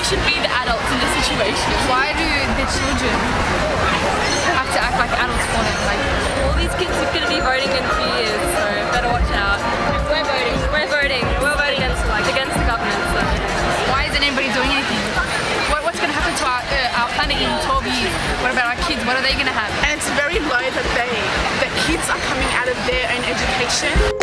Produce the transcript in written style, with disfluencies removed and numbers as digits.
should be the adults in this situation. Why do the children have to act like adults for them? Like, All these kids are going to be voting in a few years, so better watch out. We're voting. We're voting against the government. So. why isn't anybody doing anything? What's going to happen to our planet in 12 years? What about our kids? What are they going to have? And it's very low that the kids are coming out of their own education.